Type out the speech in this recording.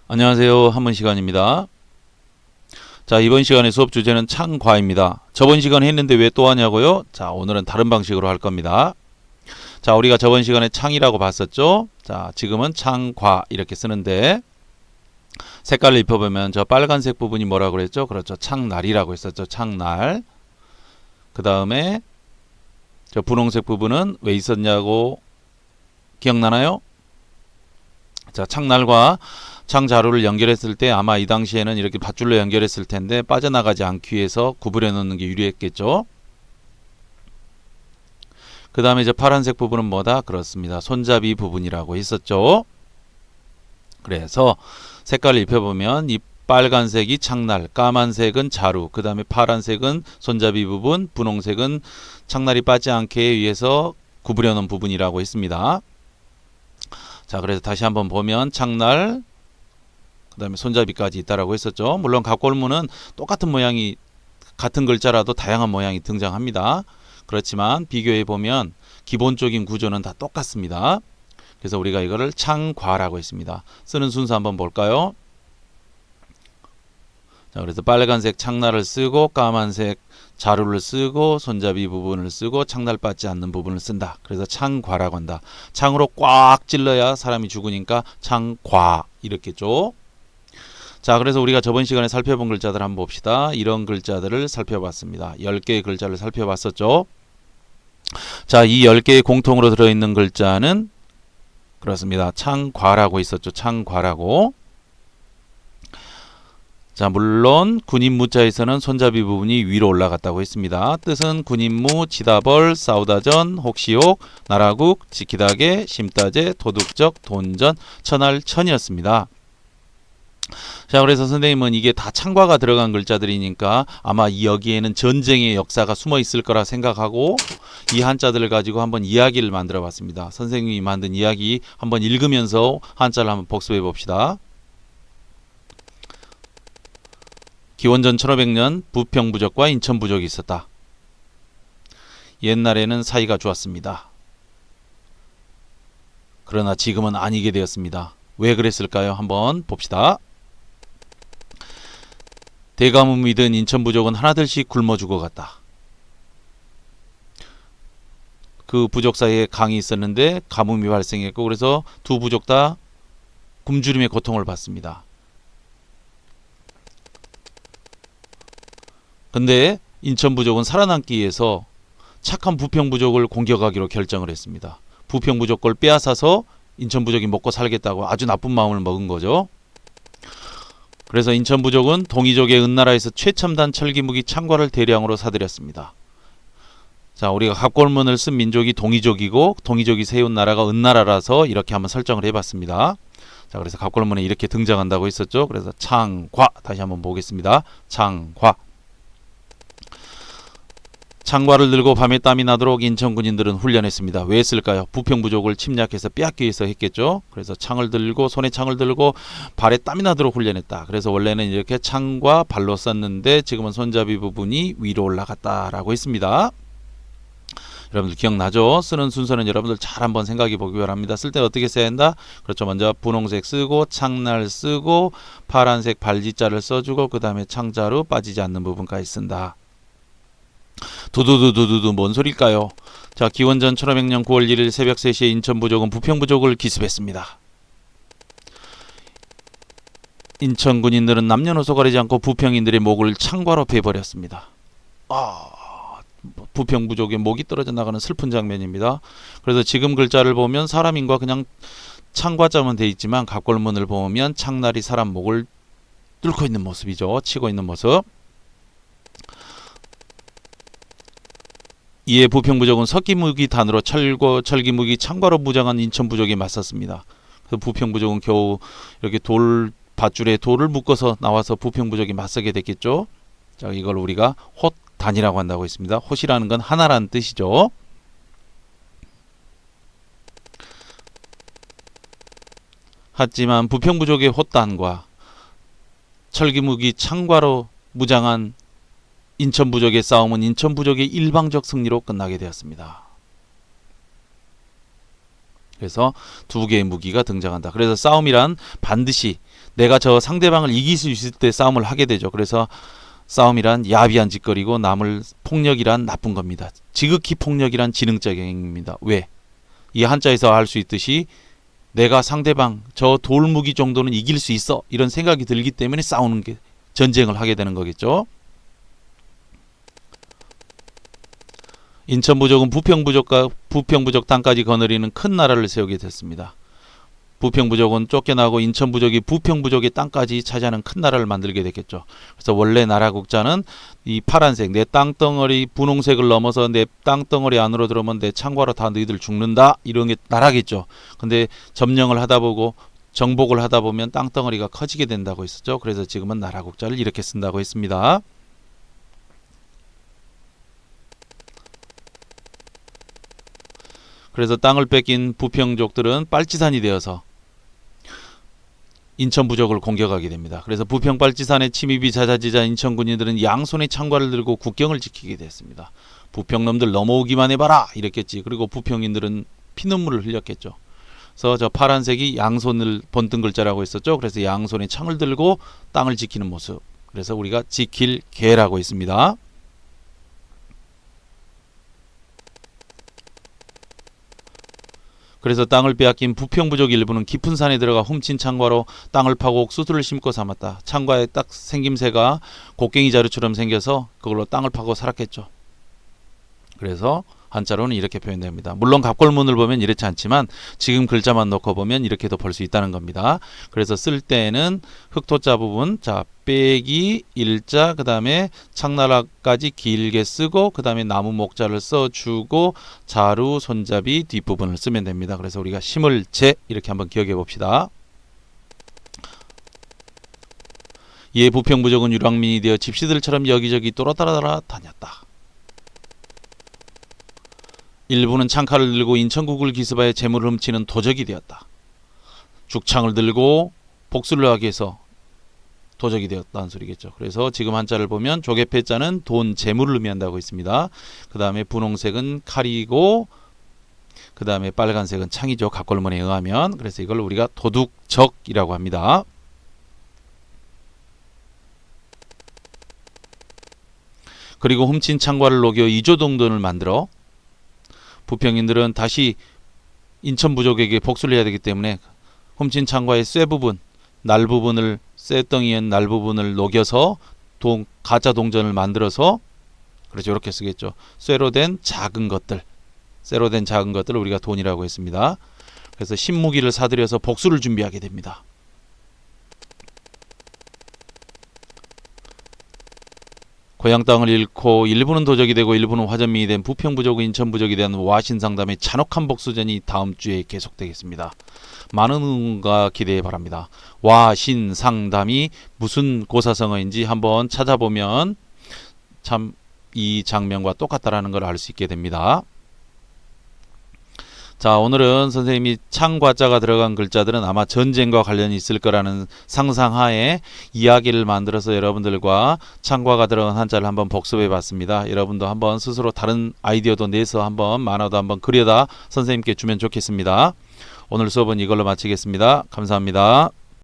안녕하세요. 한문 시간입니다. 자, 이번 시간의 수업 주제는 창과입니다. 저번 시간에 했는데 왜 또 하냐고요? 자, 오늘은 다른 방식으로 할 겁니다. 자, 우리가 저번 시간에 창이라고 봤었죠? 자, 지금은 창과 이렇게 쓰는데 색깔을 입혀보면 저 빨간색 부분이 뭐라고 그랬죠? 그렇죠. 창날이라고 했었죠. 창날. 그 다음에 저 분홍색 부분은 왜 있었냐고 기억나나요? 자, 창날과 창자루를 연결했을 때 아마 이 당시에는 이렇게 밧줄로 연결했을 텐데 빠져나가지 않기 위해서 구부려 놓는 게 유리했겠죠. 그 다음에 이제 파란색 부분은 뭐다? 그렇습니다. 손잡이 부분이라고 했었죠. 그래서 색깔을 입혀보면 이 빨간색이 창날, 까만색은 자루, 그 다음에 파란색은 손잡이 부분, 분홍색은 창날이 빠지지 않게 위해서 구부려 놓은 부분이라고 했습니다. 자, 그래서 다시 한번 보면 창날, 그 다음에 손잡이까지 있다라고 했었죠. 물론 갑골문은 똑같은 모양이 같은 글자라도 다양한 모양이 등장합니다. 그렇지만 비교해 보면 기본적인 구조는 다 똑같습니다. 그래서 우리가 이거를 창과라고 했습니다. 쓰는 순서 한번 볼까요? 자, 그래서 빨간색 창날을 쓰고 까만색 자루를 쓰고 손잡이 부분을 쓰고 창날 빠지지 않는 부분을 쓴다. 그래서 창과라고 한다. 창으로 꽉 찔러야 사람이 죽으니까 창과 이렇게죠. 자, 그래서 우리가 저번 시간에 살펴본 글자들 한번 봅시다. 이런 글자들을 살펴봤습니다. 10개의 글자를 살펴봤었죠. 자, 이 10개의 공통으로 들어있는 글자는 그렇습니다. 창과라고 있었죠. 창과라고. 자, 물론 군인무자에서는 손잡이 부분이 위로 올라갔다고 했습니다. 뜻은 군인무, 치다벌, 싸우다전, 혹시혹, 나라국, 지키다게, 심따제, 도둑적, 돈전, 천할, 천이었습니다. 자, 그래서 선생님은 이게 다 창과가 들어간 글자들이니까 아마 여기에는 전쟁의 역사가 숨어 있을 거라 생각하고 이 한자들을 가지고 한번 이야기를 만들어 봤습니다. 선생님이 만든 이야기 한번 읽으면서 한자를 한번 복습해 봅시다. 기원전 1500년 부평부족과 인천부족이 있었다. 옛날에는 사이가 좋았습니다. 그러나 지금은 아니게 되었습니다. 왜 그랬을까요? 한번 봅시다. 대가뭄이 든 인천부족은 하나둘씩 굶어 죽어갔다. 그 부족 사이에 강이 있었는데 가뭄이 발생했고 그래서 두 부족 다 굶주림의 고통을 받습니다. 근데 인천부족은 살아남기 위해서 착한 부평부족을 공격하기로 결정을 했습니다. 부평부족 걸 빼앗아서 인천부족이 먹고 살겠다고 아주 나쁜 마음을 먹은 거죠. 그래서 인천부족은 동이족의 은나라에서 최첨단 철기무기 창과를 대량으로 사들였습니다. 자, 우리가 갑골문을 쓴 민족이 동이족이고 동이족이 세운 나라가 은나라라서 이렇게 한번 설정을 해봤습니다. 자, 그래서 갑골문에 이렇게 등장한다고 했었죠. 그래서 창과 다시 한번 보겠습니다. 창과. 창과를 들고 밤에 땀이 나도록 인천 군인들은 훈련했습니다. 왜 했을까요? 부평부족을 침략해서 빼앗기 위해서 했겠죠. 그래서 창을 들고 손에 창을 들고 발에 땀이 나도록 훈련했다. 그래서 원래는 이렇게 창과 발로 썼는데 지금은 손잡이 부분이 위로 올라갔다라고 했습니다. 여러분들 기억나죠? 쓰는 순서는 여러분들 잘 한번 생각해 보기 바랍니다. 쓸 때 어떻게 써야 한다? 그렇죠. 먼저 분홍색 쓰고 창날 쓰고 파란색 발지자를 써주고 그 다음에 창자로 빠지지 않는 부분까지 쓴다. 두두두두두두 뭔 소릴까요? 자, 기원전 1500년 9월 1일 새벽 3시에 인천부족은 부평부족을 기습했습니다. 인천 군인들은 남녀노소 가리지 않고 부평인들의 목을 창과로 베버렸습니다. 부평부족의 목이 떨어져 나가는 슬픈 장면입니다. 그래서 지금 글자를 보면 사람인과 그냥 창과자만 돼 있지만 갑골문을 보면 창날이 사람 목을 뚫고 있는 모습이죠. 치고 있는 모습. 이에 부평부족은 석기무기 단으로 철기무기 창과로 무장한 인천부족에 맞섰습니다. 그래서 부평부족은 겨우 이렇게 밧줄에 돌을 묶어서 나와서 부평부족이 맞서게 됐겠죠. 자, 이걸 우리가 홑단이라고 한다고 했습니다. 홑이라는 건 하나라는 뜻이죠. 하지만 부평부족의 홑단과 철기무기 창과로 무장한 인천부족의 싸움은 인천부족의 일방적 승리로 끝나게 되었습니다. 그래서 두 개의 무기가 등장한다. 그래서 싸움이란 반드시 내가 저 상대방을 이길 수 있을 때 싸움을 하게 되죠. 그래서 싸움이란 야비한 짓거리고 남을 폭력이란 나쁜 겁니다. 지극히 폭력이란 지능적 행위입니다. 왜? 이 한자에서 알 수 있듯이 내가 상대방 저 돌무기 정도는 이길 수 있어 이런 생각이 들기 때문에 싸우는 게 전쟁을 하게 되는 거겠죠. 인천부족은 부평부족 땅까지 거느리는 큰 나라를 세우게 됐습니다. 부평부족은 쫓겨나고 인천부족이 부평부족의 땅까지 차지하는 큰 나라를 만들게 됐겠죠. 그래서 원래 나라 국자는 이 파란색 내 땅덩어리 분홍색을 넘어서 내 땅덩어리 안으로 들어오면 내 창과로 다 너희들 죽는다 이런 게 나라겠죠. 근데 점령을 하다 보고 정복을 하다 보면 땅덩어리가 커지게 된다고 했었죠. 그래서 지금은 나라 국자를 이렇게 쓴다고 했습니다. 그래서 땅을 뺏긴 부평족들은 빨치산이 되어서 인천부족을 공격하게 됩니다. 그래서 부평빨치산의 침입이 잦아지자 인천군인들은 양손에 창과를 들고 국경을 지키게 됐습니다. 부평놈들 넘어오기만 해봐라 이랬겠지. 그리고 부평인들은 피눈물을 흘렸겠죠. 그래서 저 파란색이 양손을 본뜬 글자라고 했었죠. 그래서 양손에 창을 들고 땅을 지키는 모습. 그래서 우리가 지킬 개라고 했습니다. 그래서 땅을 빼앗긴 부평부족 일부는 깊은 산에 들어가 훔친 창과로 땅을 파고 옥수수를 심고 삼았다. 창과의 딱 생김새가 곡괭이 자루처럼 생겨서 그걸로 땅을 파고 살았겠죠. 그래서 한자로는 이렇게 표현됩니다. 물론 갑골문을 보면 이렇지 않지만 지금 글자만 넣고 보면 이렇게도 볼 수 있다는 겁니다. 그래서 쓸 때는 흑토자 부분 자 빼기 일자 그 다음에 창나라까지 길게 쓰고 그 다음에 나무 목자를 써주고 자루 손잡이 뒷부분을 쓰면 됩니다. 그래서 우리가 심을 재 이렇게 한번 기억해 봅시다. 이에 부평부족은 유랑민이 되어 집시들처럼 여기저기 돌아다라 다녔다. 일부는 창칼을 들고 인천국을 기습하여 재물을 훔치는 도적이 되었다. 죽창을 들고 복수를 하기 위해서 도적이 되었다는 소리겠죠. 그래서 지금 한자를 보면 조개패자는 돈, 재물을 의미한다고 있습니다. 그 다음에 분홍색은 칼이고 그 다음에 빨간색은 창이죠. 갑골문에 의하면. 그래서 이걸 우리가 도둑적이라고 합니다. 그리고 훔친 창과를 녹여 이조동돈을 만들어 부평인들은 다시 인천부족에게 복수를 해야 되기 때문에 훔친 창과의 쇠 부분, 날 부분을 쇠덩이의 날 부분을 녹여서 가짜 동전을 만들어서 그렇죠. 이렇게 쓰겠죠. 쇠로 된 작은 것들을 우리가 돈이라고 했습니다. 그래서 신무기를 사들여서 복수를 준비하게 됩니다. 고향 땅을 잃고 일부는 도적이 되고 일부는 화전민이 된 부평부족, 인천부족에 대한 와신상담의 잔혹한 복수전이 다음 주에 계속되겠습니다. 많은 응원과 기대 바랍니다. 와신상담이 무슨 고사성어인지 한번 찾아보면 참 이 장면과 똑같다라는 걸 알 수 있게 됩니다. 자, 오늘은 선생님이 창과자가 들어간 글자들은 아마 전쟁과 관련이 있을 거라는 상상하에 이야기를 만들어서 여러분들과 창과가 들어간 한자를 한번 복습해 봤습니다. 여러분도 한번 스스로 다른 아이디어도 내서 한번 만화도 한번 그려다 선생님께 주면 좋겠습니다. 오늘 수업은 이걸로 마치겠습니다. 감사합니다.